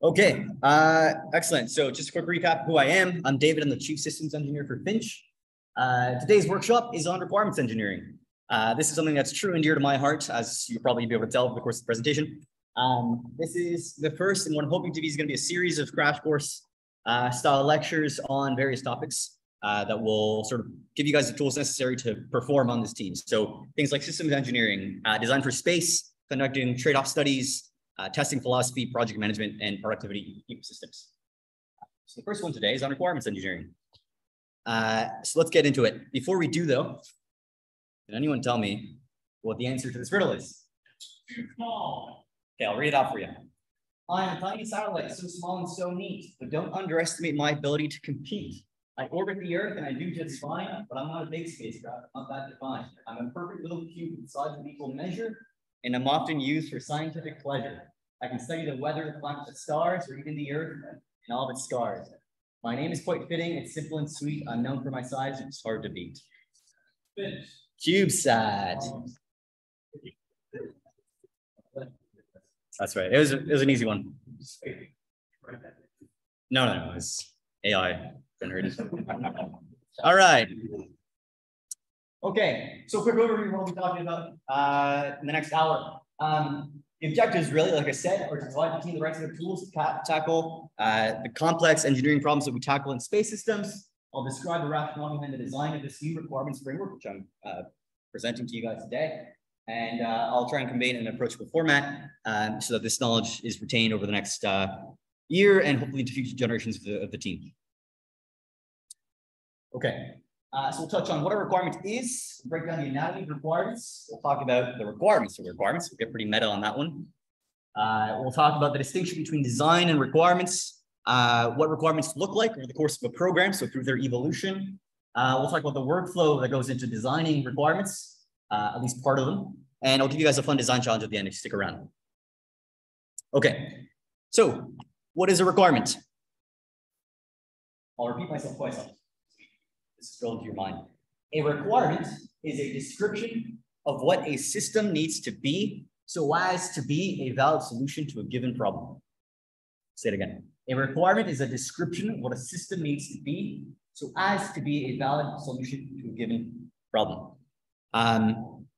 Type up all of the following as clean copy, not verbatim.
Okay, excellent. So just a quick recap of who I am. I'm David. I'm the Chief Systems Engineer for Finch. Today's workshop is on requirements engineering. This is something that's true and dear to my heart, as you'll probably be able to tell over the course of the presentation. This is the first, and what I'm hoping to be is going to be a series of crash course style lectures on various topics that will sort of give you guys the tools necessary to perform on this team. So things like systems engineering, design for space, conducting trade-off studies, testing philosophy, project management, and productivity ecosystems. So the first one today is on requirements engineering. So let's get into it. Before we do, though, can anyone tell me what the answer to this riddle is? Too small. Okay, I'll read it out for you. I am a tiny satellite, so small and so neat, but don't underestimate my ability to compete. I orbit the Earth and I do just fine, but I'm not a big spacecraft, not that defined. I'm a perfect little cube with size of equal measure, and I'm often used for scientific pleasure. I can study the weather, the planet, the stars, or even the Earth and all of its scars. My name is quite fitting. It's simple and sweet. I'm known for my size. It's hard to beat. CubeSat. That's right. It was an easy one. No. It's AI generated. All right. Okay. So quick overview of what we'll be talking about in the next hour. The objectives really, like I said, are to provide the team the right set of tools to tackle the complex engineering problems that we tackle in space systems. I'll describe the rationale behind the design of this new requirements framework, which I'm presenting to you guys today. And I'll try and convey it in an approachable format so that this knowledge is retained over the next year and hopefully to future generations of the team. Okay. So we'll touch on what a requirement is, break down the anatomy of requirements. We'll talk about the requirements of requirements. We'll get pretty meta on that one. We'll talk about the distinction between design and requirements, what requirements look like over the course of a program, so through their evolution. We'll talk about the workflow that goes into designing requirements, at least part of them. And I'll give you guys a fun design challenge at the end if you stick around. Okay, so what is a requirement? I'll repeat myself twice. This is drilled into your mind. A requirement is a description of what a system needs to be so as to be a valid solution to a given problem. Say it again. A requirement is a description of what a system needs to be so as to be a valid solution to a given problem.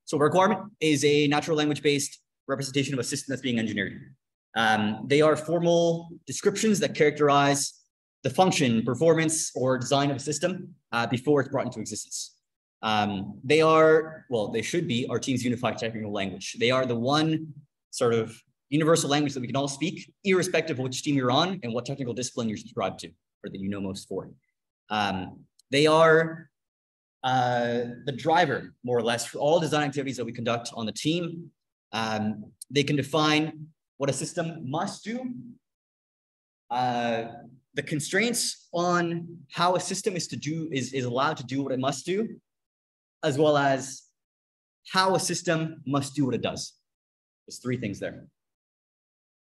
So a requirement is a natural language-based representation of a system that's being engineered. They are formal descriptions that characterize the function, performance, or design of a system before it's brought into existence. They should be our team's unified technical language. They are the one sort of universal language that we can all speak, irrespective of which team you're on and what technical discipline you're subscribed to, or that you know most for. They are the driver, more or less, for all design activities that we conduct on the team. They can define what a system must do, the constraints on how a system is allowed to do what it must do, as well as how a system must do what it does. There's three things there.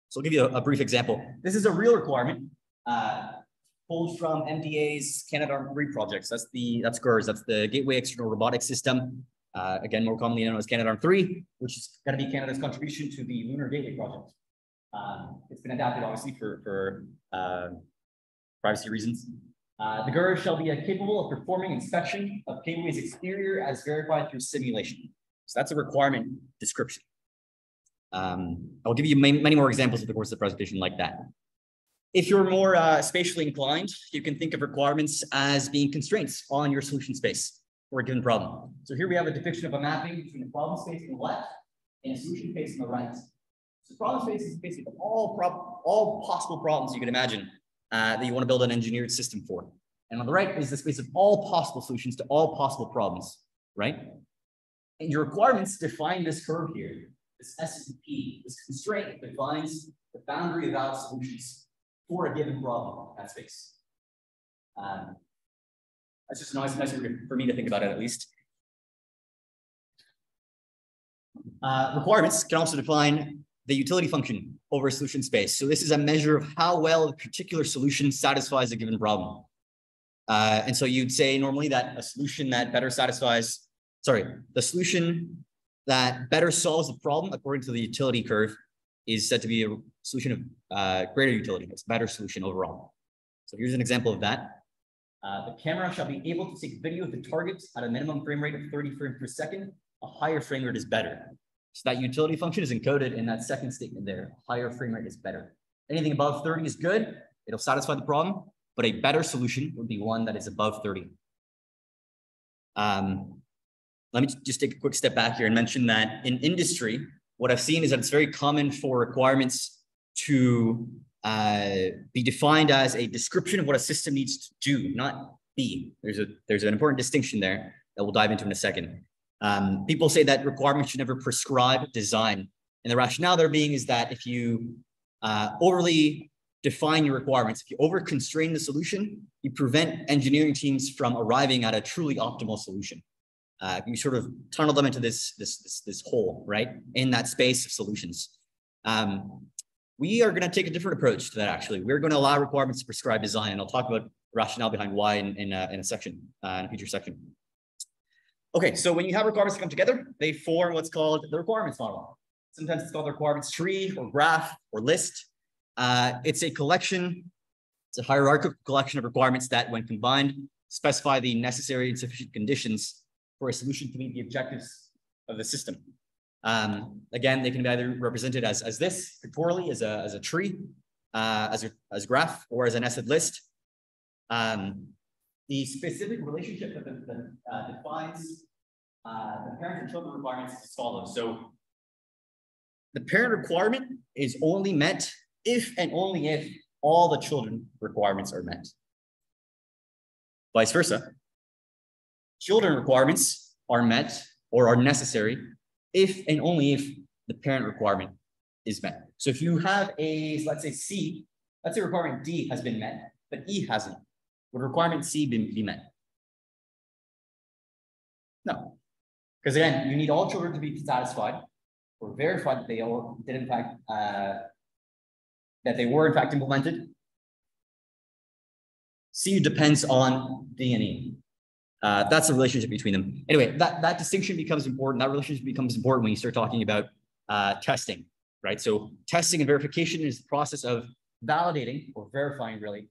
So I'll give you a brief example. This is a real requirement pulled from MDA's Canadarm3 projects. That's GERS, that's the Gateway External Robotics System. Again, more commonly known as Canadarm3, which is going to be Canada's contribution to the Lunar Gateway project. It's been adapted, obviously, for privacy reasons. The GERS shall be capable of performing inspection of Gateway's exterior as verified through simulation. So that's a requirement description. I'll give you many more examples of the course of the presentation like that. If you're more spatially inclined, you can think of requirements as being constraints on your solution space for a given problem. So here we have a depiction of a mapping between a problem space on the left and a solution space on the right. So problem space is basically all possible problems you can imagine that you want to build an engineered system for. And on the right is the space of all possible solutions to all possible problems, right? And your requirements define this curve here, this S and P, this constraint defines the boundary of valid solutions for a given problem in that space. That's just a nice way for me to think about it, at least. Requirements can also define the utility function over a solution space. So this is a measure of how well a particular solution satisfies a given problem. And so you'd say normally that a solution that better satisfies, the solution that better solves the problem according to the utility curve is said to be a solution of greater utility. It's a better solution overall. So here's an example of that. The camera shall be able to take video of the target at a minimum frame rate of 30 frames per second. A higher frame rate is better. So that utility function is encoded in that second statement there. A higher frame rate is better. Anything above 30 is good. It'll satisfy the problem, but a better solution would be one that is above 30. Let me just take a quick step back here and mention that in industry, what I've seen is that it's very common for requirements to be defined as a description of what a system needs to do, not be. There's an important distinction there that we'll dive into in a second. People say that requirements should never prescribe design. And the rationale there being is that if you overly define your requirements, if you over constrain the solution, you prevent engineering teams from arriving at a truly optimal solution. You sort of tunnel them into this hole, right? In that space of solutions. We are going to take a different approach to that, actually. We're going to allow requirements to prescribe design, and I'll talk about rationale behind why in a section, in a future section. Okay, so when you have requirements come together, they form what's called the requirements model. Sometimes it's called the requirements tree or graph or list. It's a collection, it's a hierarchical collection of requirements that, when combined, specify the necessary and sufficient conditions for a solution to meet the objectives of the system. Again, they can be either represented as this, pictorially, as a tree, as a graph, or as a nested list. The specific relationship that defines the parent and children requirements is as follows. So the parent requirement is only met if and only if all the children requirements are met. Vice versa. Children requirements are met or are necessary if and only if the parent requirement is met. So if you have let's say C, let's say requirement D has been met, but E hasn't, would requirement C be met? No. Because again, you need all children to be satisfied or verified that they all did in fact, that they were in fact implemented. C depends on D and E. That's the relationship between them. Anyway, that distinction becomes important. That relationship becomes important when you start talking about testing, right? So testing and verification is the process of validating or verifying really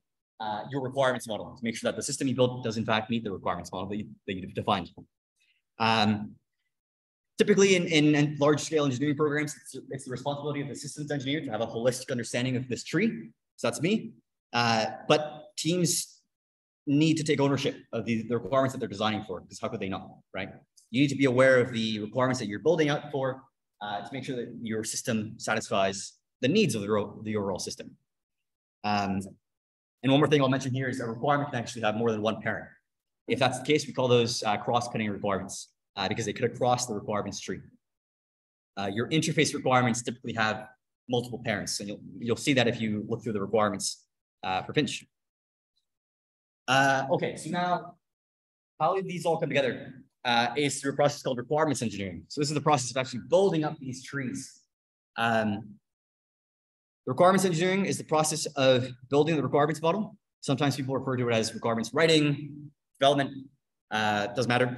your requirements model to make sure that the system you built does in fact meet the requirements model that you've defined. Typically in large scale engineering programs, it's the responsibility of the systems engineer to have a holistic understanding of this tree. So that's me. But teams need to take ownership of the requirements that they're designing for, because how could they not, right? You need to be aware of the requirements that you're building out for to make sure that your system satisfies the needs of the overall system. And one more thing I'll mention here is a requirement can actually have more than one parent. If that's the case, we call those cross-cutting requirements because they cut across the requirements tree. Your interface requirements typically have multiple parents, and you'll see that if you look through the requirements for Pinch. Okay, so now how did these all come together? Is through a process called requirements engineering. So this is the process of actually building up these trees. Requirements engineering is the process of building the requirements model. Sometimes people refer to it as requirements writing, development, doesn't matter.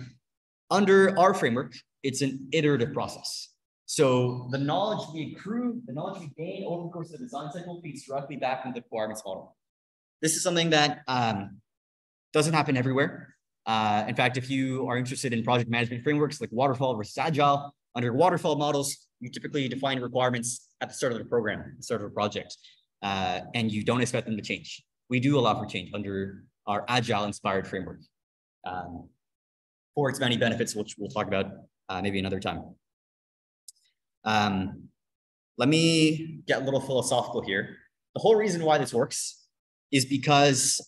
Under our framework, it's an iterative process. So the knowledge we accrue, the knowledge we gain over the course of the design cycle feeds directly back into the requirements model. This is something that doesn't happen everywhere. In fact, if you are interested in project management frameworks like waterfall versus agile, under waterfall models, you typically define requirements at the start of the program, the start of a project, and you don't expect them to change. We do allow for change under our agile inspired framework for its many benefits, which we'll talk about maybe another time. Let me get a little philosophical here. The whole reason why this works is because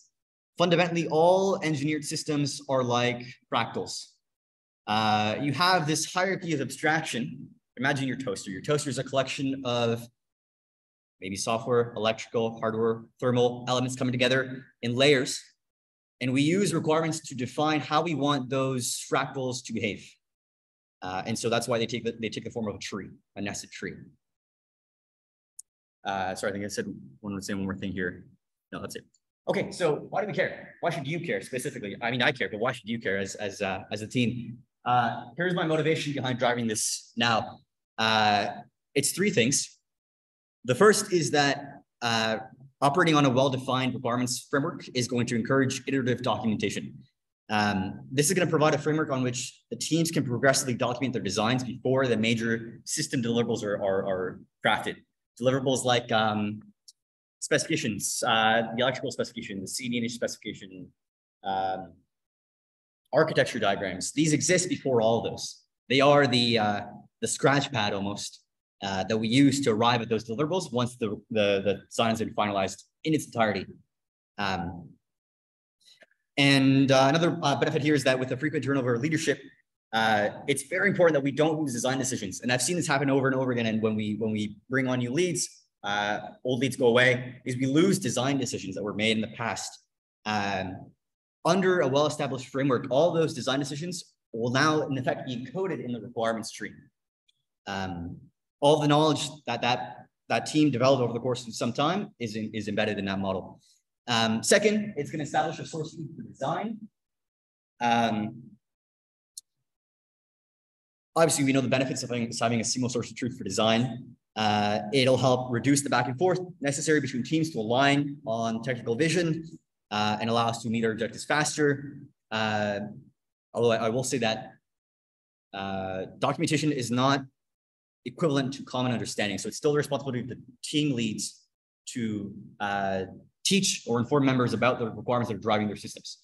fundamentally all engineered systems are like fractals. You have this hierarchy of abstraction. Imagine your toaster. Your toaster is a collection of maybe software, electrical, hardware, thermal elements coming together in layers. And we use requirements to define how we want those fractals to behave. And so that's why they take the form of a tree, a nested tree. Sorry, I think I said one more thing here. No, that's it. Okay, so why do we care? Why should you care specifically? I mean, I care, but why should you care as a team? Here's my motivation behind driving this now. It's three things. The first is that operating on a well-defined requirements framework is going to encourage iterative documentation. This is going to provide a framework on which the teams can progressively document their designs before the major system deliverables are crafted. Deliverables like specifications, the electrical specification, the CDNH specification, architecture diagrams. These exist before all of those. They are the scratch pad almost that we use to arrive at those deliverables once the design has been finalized in its entirety. And another benefit here is that with the frequent turnover of leadership, it's very important that we don't lose design decisions. And I've seen this happen over and over again. And when we bring on new leads, old leads go away, is we lose design decisions that were made in the past. Under a well-established framework, all those design decisions will now, in effect, be encoded in the requirements tree. All the knowledge that team developed over the course of some time is embedded in that model. Second, it's going to establish a source code for design. Obviously, we know the benefits of having a single source of truth for design. It'll help reduce the back and forth necessary between teams to align on technical vision and allow us to meet our objectives faster. Although I will say that documentation is not equivalent to common understanding. So it's still the responsibility of the team leads to teach or inform members about the requirements that are driving their systems.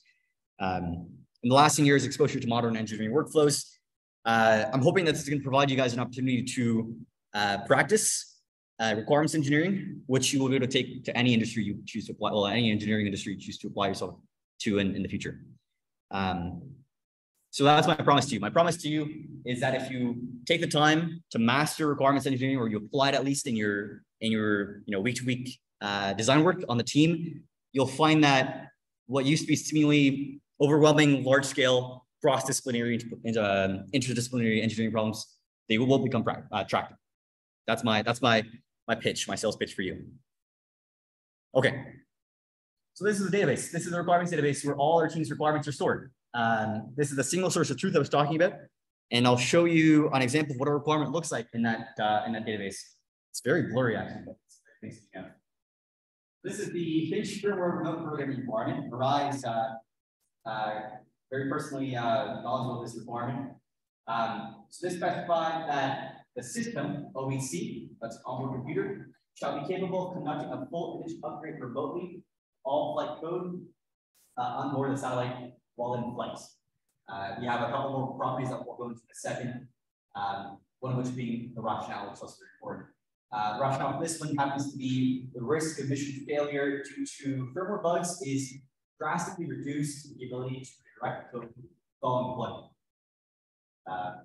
And the last thing here is exposure to modern engineering workflows. I'm hoping that this is going to provide you guys an opportunity to practice requirements engineering, which you will be able to take to any industry you choose to apply, well, any engineering industry you choose to apply yourself to in the future. So that's my promise to you. My promise to you is that if you take the time to master requirements engineering, or you apply it at least in your week-to-week design work on the team, you'll find that what used to be seemingly overwhelming, large-scale, cross-disciplinary, interdisciplinary engineering problems, they will become tractable. That's my pitch, my sales pitch for you. Okay. So this is the database. This is the requirements database where all our team's requirements are stored. This is the single source of truth I was talking about, and I'll show you an example of what a requirement looks like in that database. It's very blurry, actually, but it's very basic. Yeah. This is the Finch firmware remote programming requirement. Arise very personally knowledgeable of this requirement. So this specifies that the system, OEC, that's onboard computer, shall be capable of conducting a full image upgrade remotely, all flight code on board the satellite while in flight. We have a couple more properties that we'll go into in a second, one of which being the rationale, which was reported. The rationale for this one happens to be the risk of mission failure due to firmware bugs is drastically reduced the ability to redirect code following flight.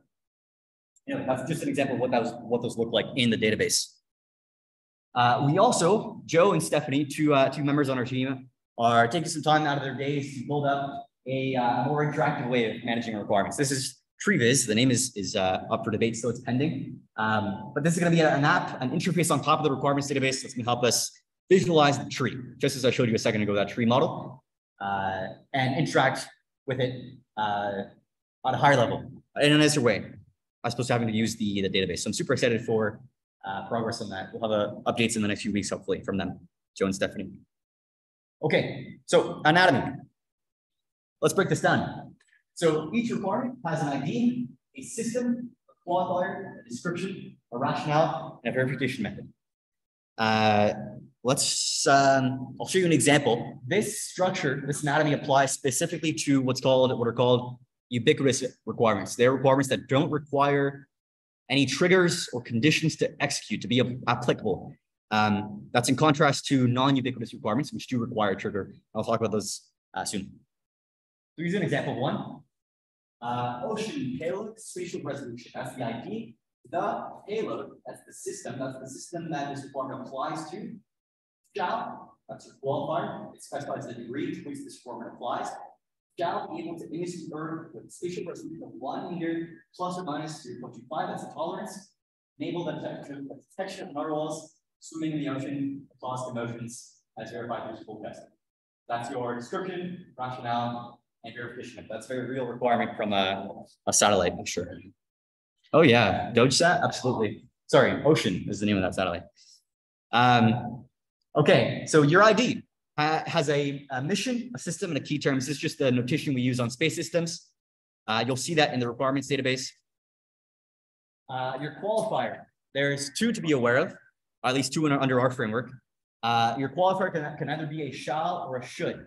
Anyway, that's just an example of what those look like in the database. We also, Joe and Stephanie, two members on our team, are taking some time out of their days to build up a more interactive way of managing our requirements. This is TreeViz. The name is up for debate, so it's pending. But this is going to be an app, an interface on top of the requirements database that's going to help us visualize the tree, just as I showed you a second ago, that tree model, and interact with it on a higher level in a nicer way, as opposed to having to use the database. So I'm super excited for progress on that. We'll have updates in the next few weeks, hopefully, from them, Joe and Stephanie. Okay, so anatomy. Let's break this down. So each requirement has an ID, a system, a qualifier, a description, a rationale, and a verification method. I'll show you an example. This structure, this anatomy applies specifically to what are called ubiquitous requirements. They're requirements that don't require any triggers or conditions to execute, to be applicable. That's in contrast to non-ubiquitous requirements, which do require a trigger. I'll talk about those soon. So here's an example of one. Ocean payload spatial resolution. That's the ID. The payload, that's the system that this requirement applies to. Shall, that's your qualifier. It specifies the degree to which this requirement applies. Shall be able to image the Earth with spatial resolution of 1 meter plus or minus 3.25. That's the tolerance. Enable the detection of narwhals swimming in the ocean across the motions as verified through school testing. That's your description, rationale, and verification. That's a very real requirement from a satellite, I'm sure. Oh yeah, DogeSat, absolutely. Sorry, Ocean is the name of that satellite. Okay, so your ID has a mission, a system, and a key term. This is just the notation we use on space systems. You'll see that in the requirements database. Your qualifier, there's two to be aware of, at least two under our framework. Your qualifier can either be a shall or a should.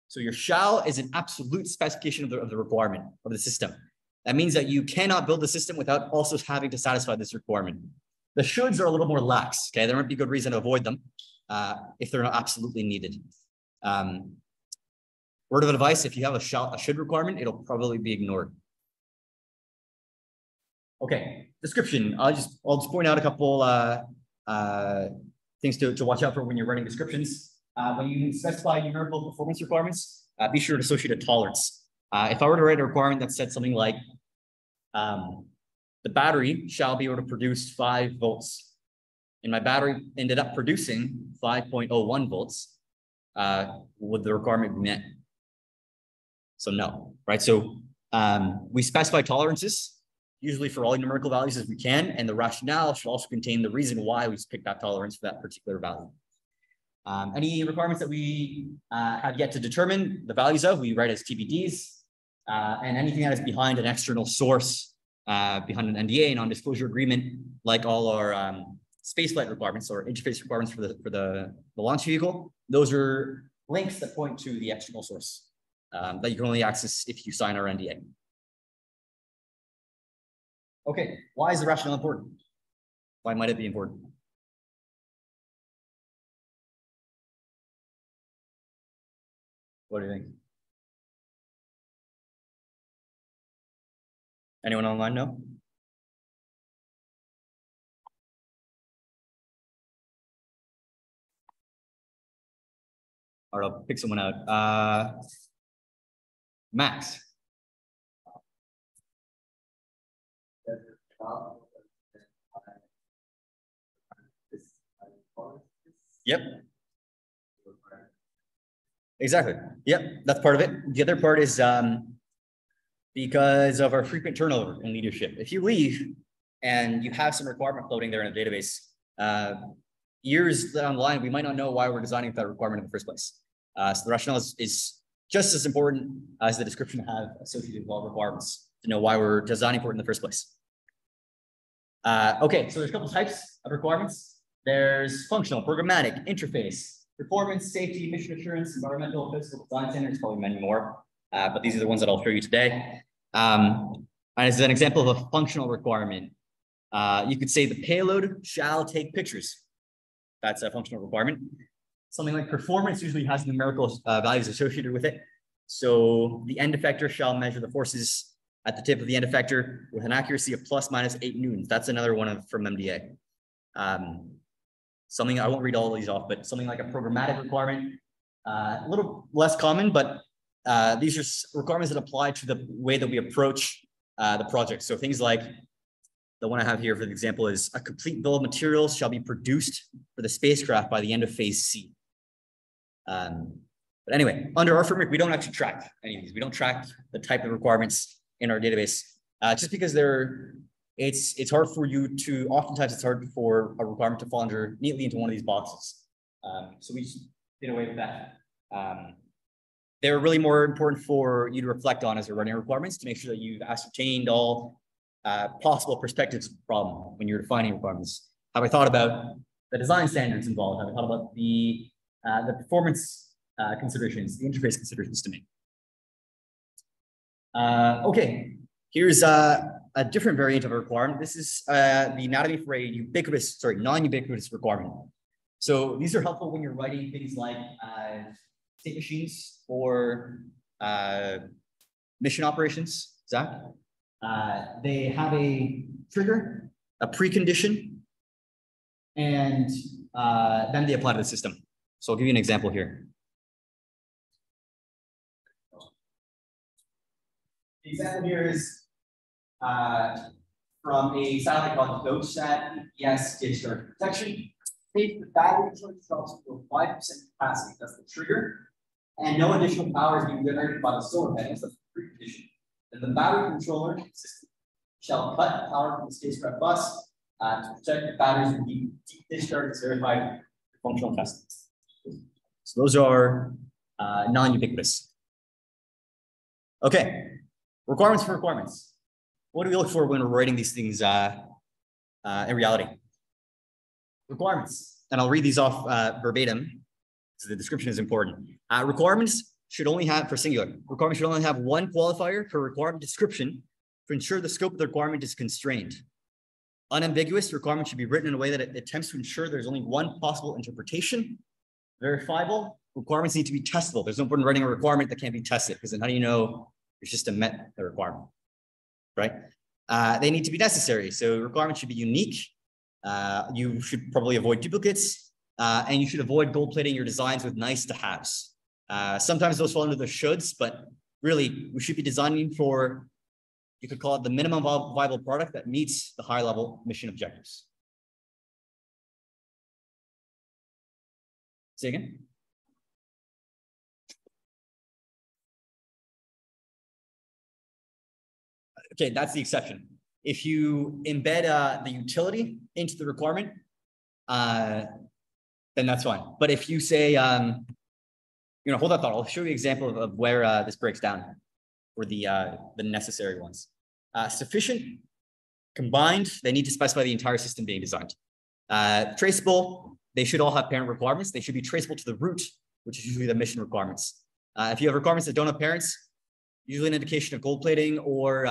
So your shall is an absolute specification of the requirement of the system. That means that you cannot build the system without also having to satisfy this requirement. The shoulds are a little more lax. Okay, there might be good reason to avoid them if they're not absolutely needed. Word of advice: if you have a should requirement, it'll probably be ignored. Okay, description. I'll just point out a couple things to watch out for when you're writing descriptions. When you specify numerical performance requirements, be sure to associate a tolerance. If I were to write a requirement that said something like, the battery shall be able to produce 5 volts, and my battery ended up producing 5.01 volts, would the requirement be met? So no, right? So we specify tolerances, usually for all numerical values as we can, and the rationale should also contain the reason why we picked that tolerance for that particular value. Any requirements that we have yet to determine the values of, we write as TBDs, and anything that is behind an external source, behind an NDA, non-disclosure agreement, like all our spaceflight requirements or interface requirements for the launch vehicle, those are links that point to the external source that you can only access if you sign our NDA. Okay, why is the rationale important? Why might it be important? What do you think? Anyone online know? All right, I'll pick someone out. Max. Yep. Exactly. Yep, that's part of it. The other part is because of our frequent turnover in leadership. If you leave and you have some requirement floating there in a database, years down the line, we might not know why we're designing that requirement in the first place. So the rationale is just as important as the description have associated with all requirements to know why we're designing for it in the first place. Okay, so there's a couple types of requirements. There's functional, programmatic, interface, performance, safety, mission assurance, environmental, physical design standards, probably many more. But these are the ones that I'll show you today. And as an example of a functional requirement, you could say the payload shall take pictures. That's a functional requirement. Something like performance usually has numerical values associated with it. So the end effector shall measure the forces at the tip of the end effector with an accuracy of ±8 newtons. That's another one from MDA. Something, I won't read all of these off, but something like a programmatic requirement, a little less common, but these are requirements that apply to the way that we approach the project. So things like the one I have here for the example is a complete bill of materials shall be produced for the spacecraft by the end of phase C. But anyway, under our framework, we don't actually track any of these. We don't track the type of requirements in our database just because it's hard for you to, oftentimes it's hard for a requirement to fall under neatly into one of these boxes. So we just did away with that. They're really more important for you to reflect on as you're running requirements to make sure that you've ascertained all possible perspectives of the problem when you're defining requirements. Have I thought about the design standards involved? Have I thought about the performance considerations, the interface considerations to make? Okay, here's a different variant of a requirement. This is the anatomy for a non-ubiquitous requirement. So these are helpful when you're writing things like state machines or mission operations, Zach. They have a trigger, a precondition, and then they apply to the system. So I'll give you an example here. The example here is from a satellite called GoSat EPS discharge protection. Take the battery charge to 5% capacity. That's the trigger. And no additional power is being generated by the solar panels. That's the precondition. Then the battery controller system shall cut power from the spacecraft bus to protect the batteries from deep discharge is verified functional testing. So those are non-ubiquitous. Okay, requirements for requirements. What do we look for when we're writing these things in reality? Requirements, and I'll read these off verbatim, so the description is important. Requirements should only have, for singular, requirements should only have one qualifier per requirement description to ensure the scope of the requirement is constrained. Unambiguous requirement should be written in a way that it attempts to ensure there's only one possible interpretation. Verifiable requirements need to be testable. There's no point in writing a requirement that can't be tested, because then how do you know your system met the requirement, right? They need to be necessary. So requirements should be unique. You should probably avoid duplicates, and you should avoid gold plating your designs with nice to haves. Sometimes those fall under the shoulds, but really we should be designing for, you could call it the minimum viable product that meets the high level mission objectives. Say again? Okay, that's the exception. If you embed the utility into the requirement, then that's fine. But if you say, hold that thought. I'll show you an example of where this breaks down for the necessary ones. Sufficient, combined, they need to specify the entire system being designed. Traceable, they should all have parent requirements. They should be traceable to the root, which is usually the mission requirements. If you have requirements that don't have parents, usually an indication of gold plating, or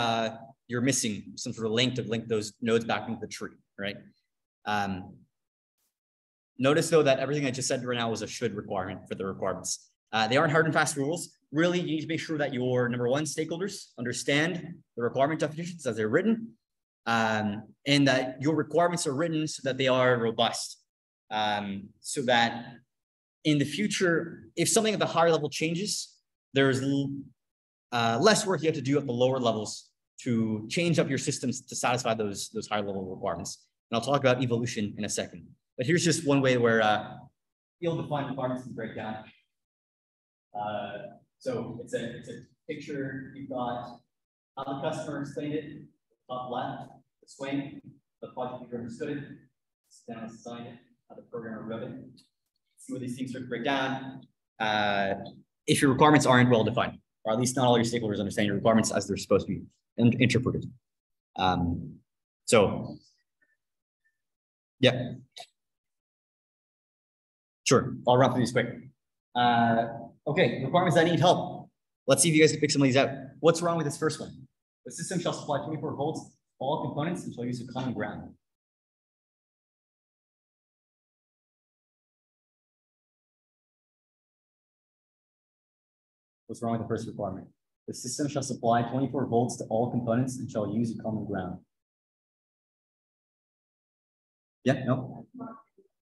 you're missing some sort of link to link those nodes back into the tree, right? Notice though that everything I just said right now was a should requirement for the requirements. They aren't hard and fast rules. Really, you need to make sure that your number one stakeholders understand the requirement definitions as they're written, and that your requirements are written so that they are robust, so that in the future, if something at the higher level changes, there's less work you have to do at the lower levels to change up your systems to satisfy those higher level requirements. And I'll talk about evolution in a second. But here's just one way where field-defined requirements can break down. So it's a picture. You've got how the customer explained it, top left, the swing, the project leader understood it, down designed it, how the programmer wrote it. See where these things start to break down. If your requirements aren't well defined, or at least not all your stakeholders understand your requirements as they're supposed to be interpreted. So, yeah. Sure, I'll run through these quick. Okay, requirements that need help. Let's see if you guys can pick some of these out. What's wrong with this first one? The system shall supply 24 volts to all components and shall use a common ground. What's wrong with the first requirement? The system shall supply 24 volts to all components and shall use a common ground. Yeah, no.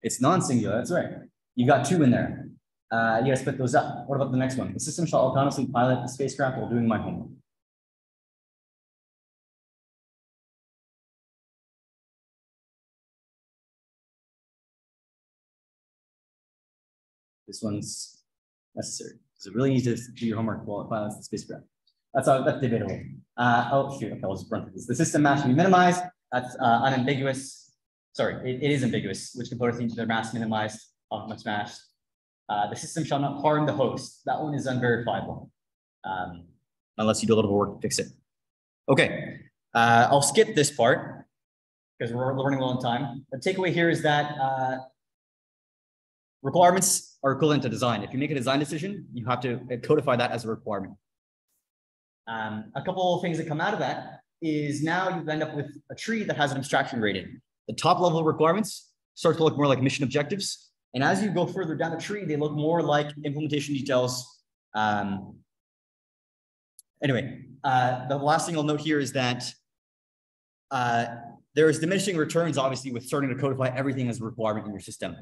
It's non-singular, that's right. You got two in there. You gotta split those up. What about the next one? The system shall autonomously pilot the spacecraft while doing my homework. This one's necessary. Does it really need to do your homework while it pilots the spacecraft? That's debatable. Oh, shoot. Okay, I'll just run through this. The system mass should be minimized. That's unambiguous. Sorry, it is ambiguous. Which components need their mass minimized? How much mass? The system shall not harm the host. That one is unverifiable, unless you do a little work to fix it. Okay, I'll skip this part because we're learning a long time. The takeaway here is that requirements are equivalent to design. If you make a design decision, you have to codify that as a requirement. A couple of things that come out of that is now you end up with a tree that has an abstraction rating. The top level requirements start to look more like mission objectives. And as you go further down the tree, they look more like implementation details. Anyway, the last thing I'll note here is that there is diminishing returns, obviously, with starting to codify everything as a requirement in your system.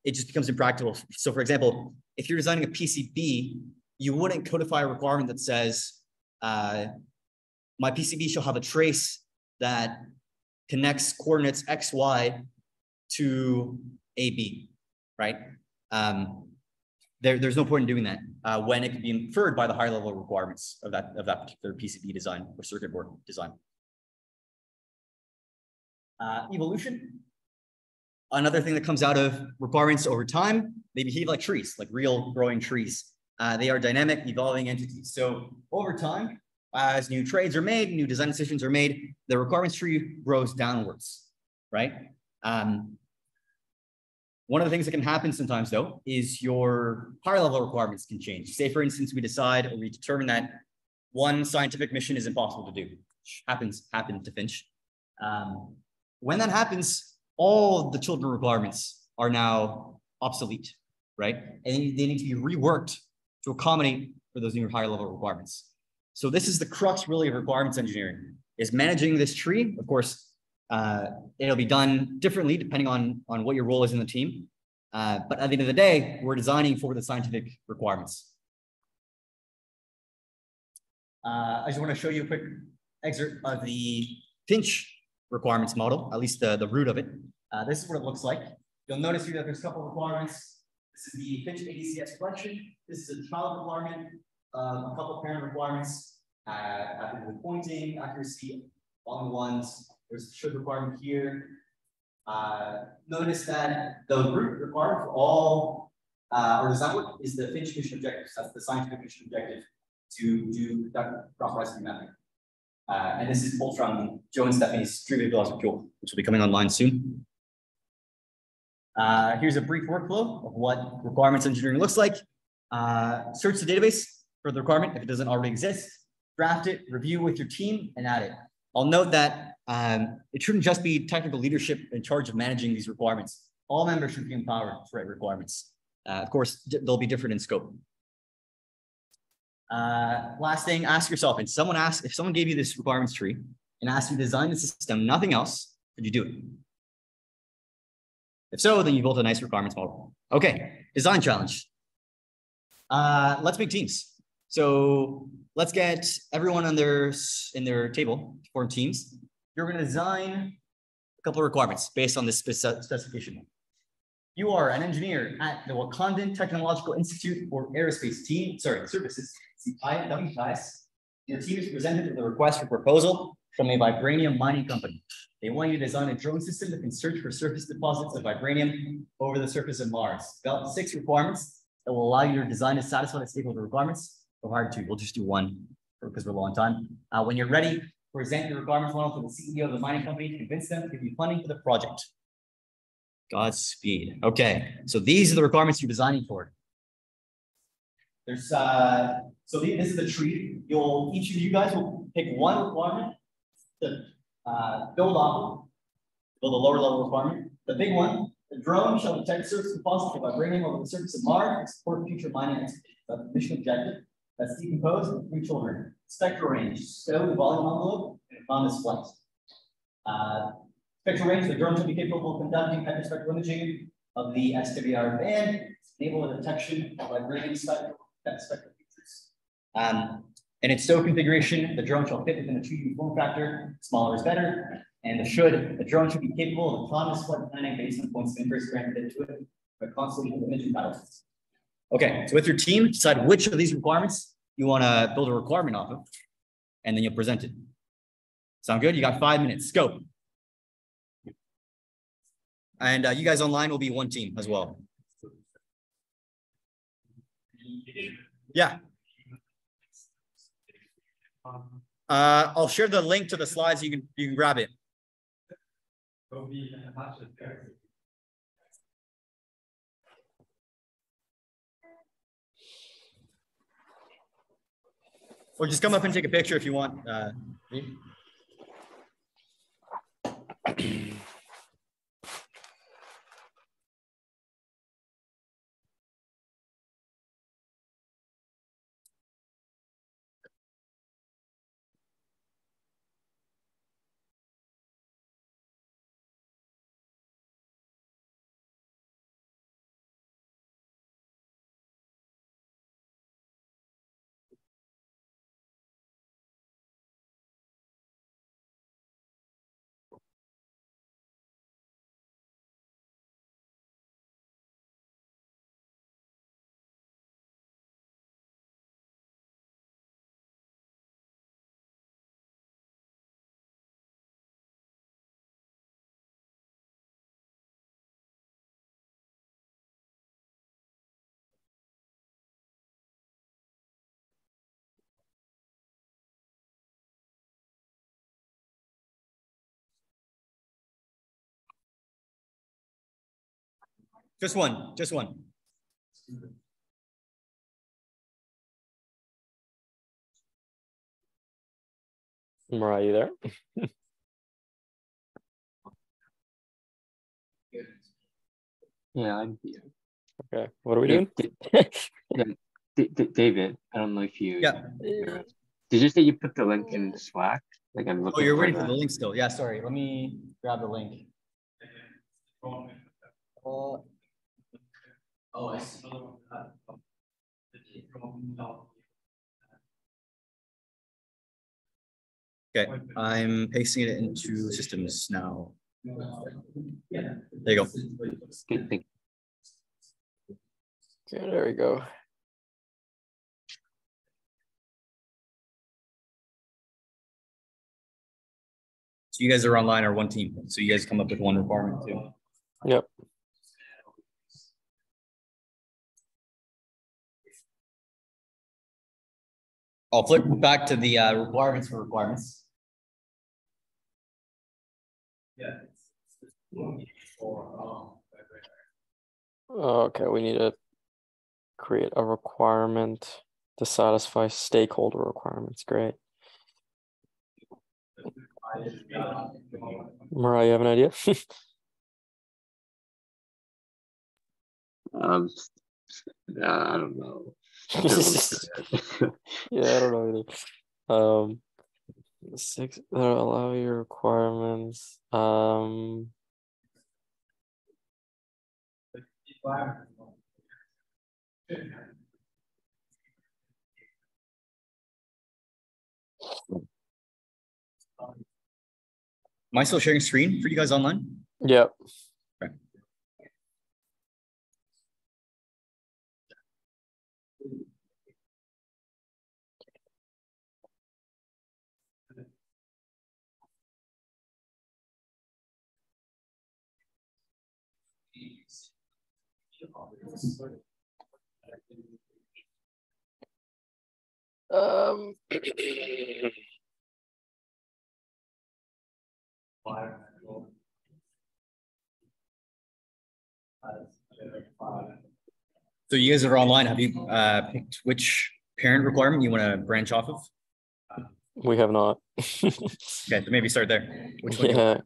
It just becomes impractical. So for example, if you're designing a PCB, you wouldn't codify a requirement that says, my PCB shall have a trace that connects coordinates X, Y to AB, right? There's no point in doing that when it can be inferred by the higher level requirements of that particular PCB design or circuit board design. Evolution. Another thing that comes out of requirements over time, they behave like trees, like real growing trees. They are dynamic, evolving entities. So over time, as new trades are made, new design decisions are made, the requirements tree grows downwards, right? One of the things that can happen sometimes, though, is your higher level requirements can change. Say, for instance, we decide or we determine that one scientific mission is impossible to do, which happened to Finch. When that happens, all the children requirements are now obsolete, right? And they need to be reworked to accommodate for those new higher level requirements. So this is the crux really of requirements engineering, is managing this tree. Of course, it'll be done differently depending on what your role is in the team. But at the end of the day, we're designing for the scientific requirements. I just want to show you a quick excerpt of the Finch requirements model, at least the root of it. This is what it looks like. You'll notice here that there's a couple of requirements. This is the Finch ADCS collection. This is a child requirement, a couple of parent requirements, with pointing, accuracy, all the ones. There's a should requirement here. Notice that the root requirement for all our design work is the Finch mission objective. So that's the scientific mission objective to do cross-recipe mapping. And this is pulled from Joe and Stephanie's Trivial Philosophy tool, which will be coming online soon. Here's a brief workflow of what requirements engineering looks like. Search the database for the requirement if it doesn't already exist. Draft it, review with your team, and add it. I'll note that it shouldn't just be technical leadership in charge of managing these requirements. All members should be empowered to write requirements. Of course, they'll be different in scope. Last thing, ask yourself, if someone gave you this requirements tree and asked you to design the system, nothing else, could you do it? If so, then you built a nice requirements model. Okay, design challenge. Let's make teams. So let's get everyone in their table to form teams. You're going to design a couple of requirements based on this specification. You are an engineer at the Wakandan Technological Institute for Aerospace Services, WTIS. Your team is presented with a request for proposal from a vibranium mining company. They want you to design a drone system that can search for surface deposits of vibranium over the surface of Mars. Develop 6 requirements that will allow you to design and satisfy the stakeholder requirements. Go hard 2. We'll just do 1 because we're low on time. When you're ready, present your requirements model to the CEO of the mining company to convince them to give you funding for the project. Godspeed. Okay, so these are the requirements you're designing for. There's this is the tree. Each of you guys will pick one requirement to build off, build a lower level requirement. The big one: the drone shall detect surface deposits of vibranium over the surface of Mars and support future mining expeditions. That's the mission objective. That's decomposed with 3 children. Spectral range: stow the volume envelope and autonomous flight. Spectral range: the drone should be capable of conducting hyperspectral imaging of the SWR band to enable the detection of vibranium spectral features. And its stow configuration: the drone shall fit within a 2D form factor. Smaller is better. And the drone should be capable of autonomous flight planning based on points of interest granted to it by constantly imaging patterns. Okay, so with your team, decide which of these requirements you want to build a requirement off of, and then you'll present it. Sound good? You got 5 minutes. Go. And you guys online will be 1 team as well. Yeah. I'll share the link to the slides. You can grab it. Or just come up and take a picture if you want. Just one. Just one. Mariah, you there? Yeah, I'm here. Okay, what are we doing? David, I don't know if you. Yeah. Did you say you put the link in Slack? Like I'm looking. Oh, you're waiting for the link still. Yeah, sorry. Let me grab the link. I see. Okay, I'm pasting it into systems now. There you go. Okay, there we go. So you guys are online or one team. So you guys come up with one requirement too. Yep. I'll flip back to the requirements for requirements. Okay, we need to create a requirement to satisfy stakeholder requirements. Great. Mariah, you have an idea? I don't know. Yeah, I don't know either. 6 that'll allow your requirements. Am I still sharing screen for you guys online? Yep. Okay. So you guys are online. Have you picked which parent requirement you want to branch off of? We have not. Okay, so maybe start there. Which one? Yeah.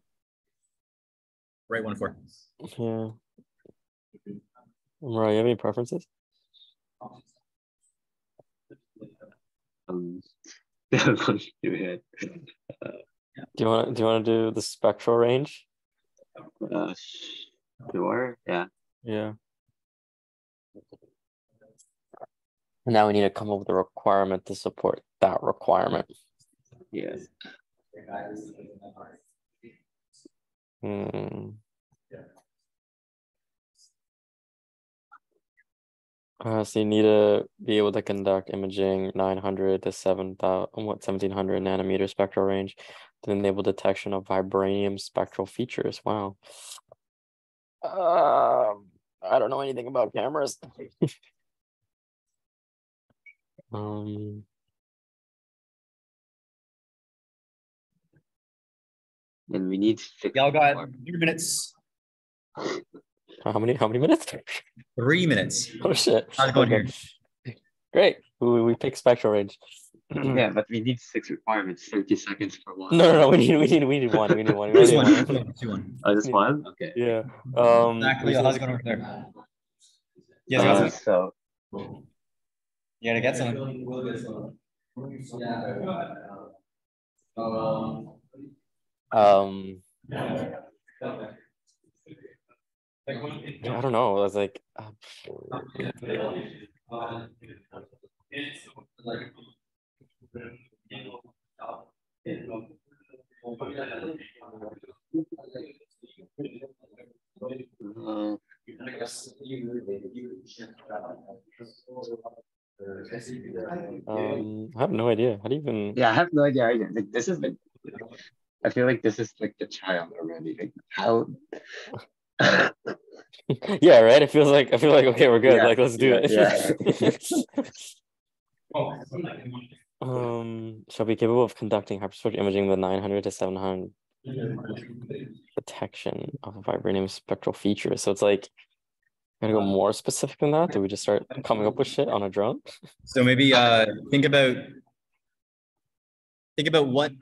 Right one for. Yeah. Mariah, you have any preferences? Do it. Do you want to do the spectral range? Sure. Yeah. Yeah. Now we need to come up with a requirement to support that requirement. Yeah. So you need to be able to conduct imaging 900 to 1700 nanometer spectral range to enable detection of vibranium spectral features. Wow. I don't know anything about cameras. And we need 6. Y'all got 3 minutes. How many minutes? 3 minutes. Oh shit. How's it going here? Great. We pick spectral range. Yeah, but we need 6 requirements. 30 seconds for one. No. We need one. We need one. Just one. Oh, just one? Okay. Yeah. Exactly. How's it going over there? You guys got something? So you gotta get something. I don't know. I was like, I have no idea. How do you even? Yeah, I have no idea either. Like, this is like, I feel like this is like the child already. Like how? Yeah, right. I feel like okay, we're good. Like let's do it. Shall be capable of conducting hyperspectral imaging with 900 to 700 detection of vibranium spectral features. So it's like Gotta go more specific than that? Do we just start coming up with shit on a drone? So maybe think about what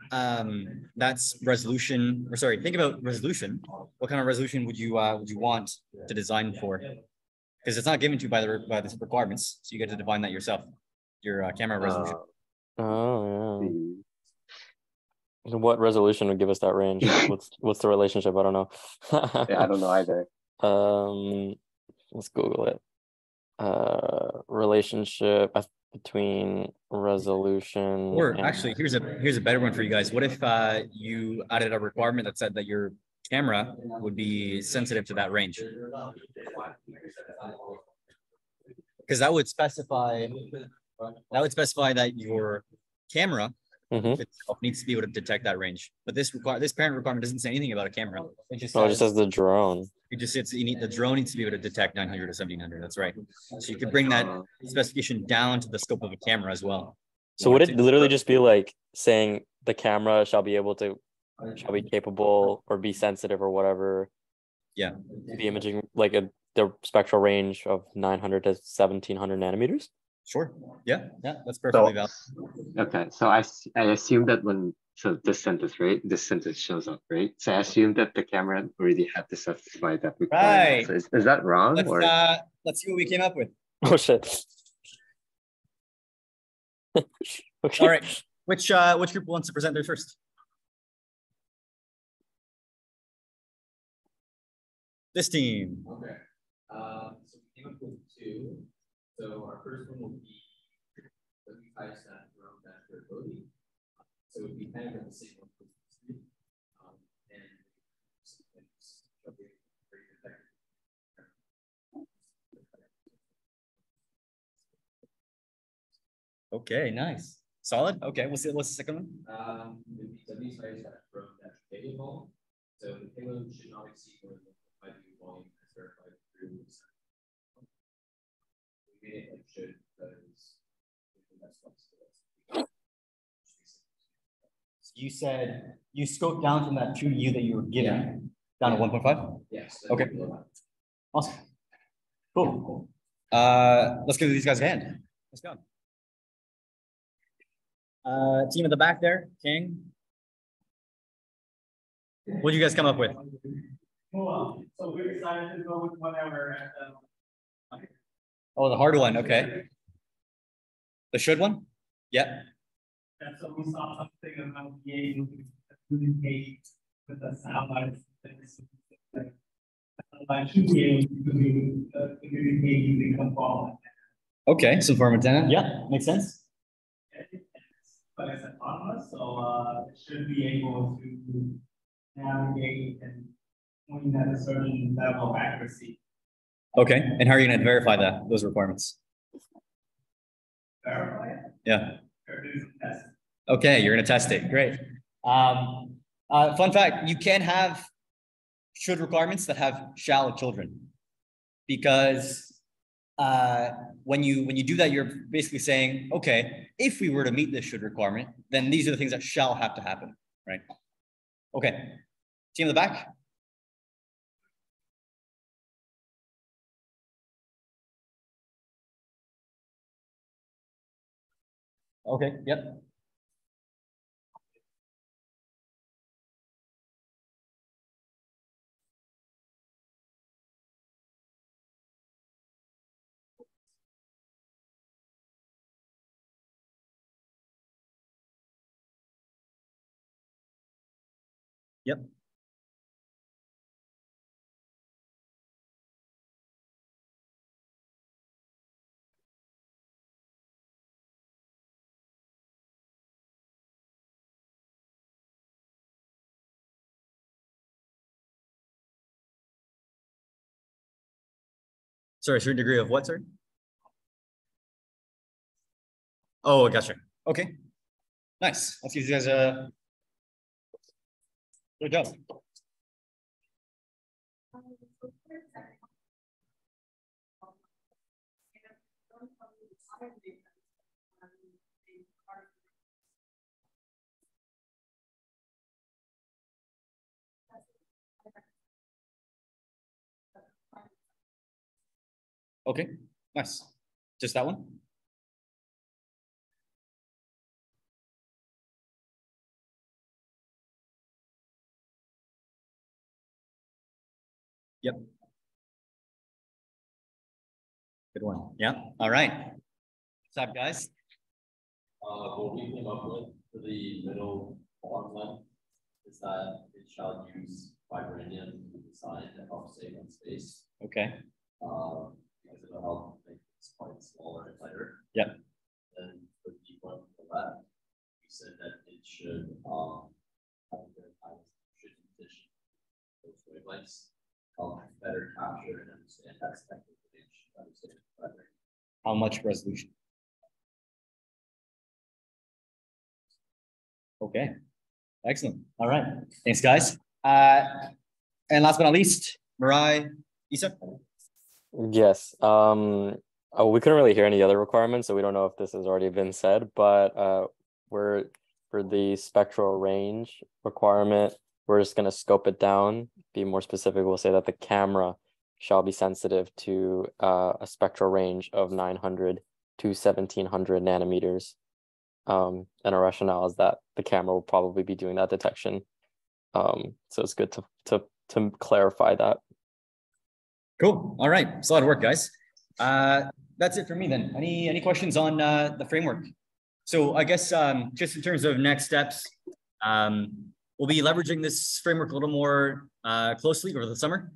that's resolution, or sorry, think about resolution. What kind of resolution would you want to design for? Because it's not given to you by the requirements, so you get to define that yourself. Your camera resolution. Oh yeah. What resolution would give us that range? What's the relationship? I don't know. Yeah, I don't know either. Let's Google it. Relationship between resolution. Or actually, here's a better one for you guys. What if you added a requirement that said that your camera would be sensitive to that range? Because that would specify that your camera itself needs to be able to detect that range. But this parent requirement doesn't say anything about a camera. It just says the drone. It just says the drone needs to be able to detect 900 or 1700. That's right. So you could bring that specification down to the scope of a camera as well. So would it literally just be like saying the camera shall be capable or be sensitive or whatever? Yeah. The imaging, like the spectral range of 900 to 1700 nanometers? Sure. Yeah. That's perfectly valid. Okay. So I assume that this sentence, right? This sentence shows up, right? So I assume that the camera already had to satisfy that requirement. Right. So is that wrong? Let's see what we came up with. Oh shit. Okay. All right. Which group wants to present there first? This team. Okay. So we came up with two. So our first one will be the types that drone dashboard. So it would be kind of the same one. Okay, nice. Solid. Okay, what's the second one? The these types that drone dash payload. So the payload should not exceed more than 5 volume as verified through. We made it like should because you said you scoped down from that 2U that you were given down to 1.5? Yes. Okay. Awesome. Cool. Let's give these guys a hand. Let's go. Team at the back there, King. What did you guys come up with? Cool. So we decided to go with whatever. Oh, the hard one. Okay. The should one? Yeah. And so we saw something about being able to communicate with the satellites. I should be able to communicate using control. Okay, so for antenna. Yeah, makes sense. But it's autonomous, so it should be able to navigate and point at a certain level of accuracy. Okay, and how are you going to verify those requirements? Verify it? Yeah. Or do some tests. Okay, you're going to test it. Great. Fun fact: you can have should requirements that have shall children, because when you do that, you're basically saying, okay, if we were to meet this should requirement, then these are the things that shall have to happen, right? Okay, team in the back. Okay, yep. Yep. Sorry, certain degree of what, sir? Oh, gotcha. Okay, nice. Let's give you guys a good job. Okay, nice. Just that one? Yep. Good one. Yeah. All right. What's up, guys? What we came up with for the middle bottom left is that it shall use vibranium to design to help save on space. Okay. Because it'll help make this quite smaller and lighter. Yep. And for the one on the left, we said that it should should condition those wavelengths, better capture and understand that spectral range, understand better. How much resolution? Okay. Excellent. All right. Thanks, guys. And last but not least, Mirai, Isa. Yes. We couldn't really hear any other requirements, so we don't know if this has already been said, but we're for the spectral range requirement, we're just going to scope it down. Be more specific, we'll say that the camera shall be sensitive to a spectral range of 900 to 1700 nanometers. And our rationale is that the camera will probably be doing that detection. So it's good to clarify that. Cool. All right. It's a lot of work, guys. That's it for me then. Any questions on the framework? So I guess just in terms of next steps, we'll be leveraging this framework a little more closely over the summer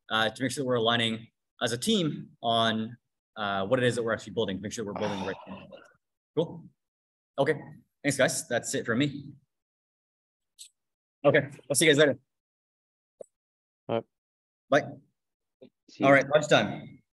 to make sure that we're aligning as a team on what it is that we're actually building, make sure we're building the right thing. Cool. Okay. Thanks, guys. That's it from me. Okay. I'll see you guys later. All right. Bye. All right. Lunchtime.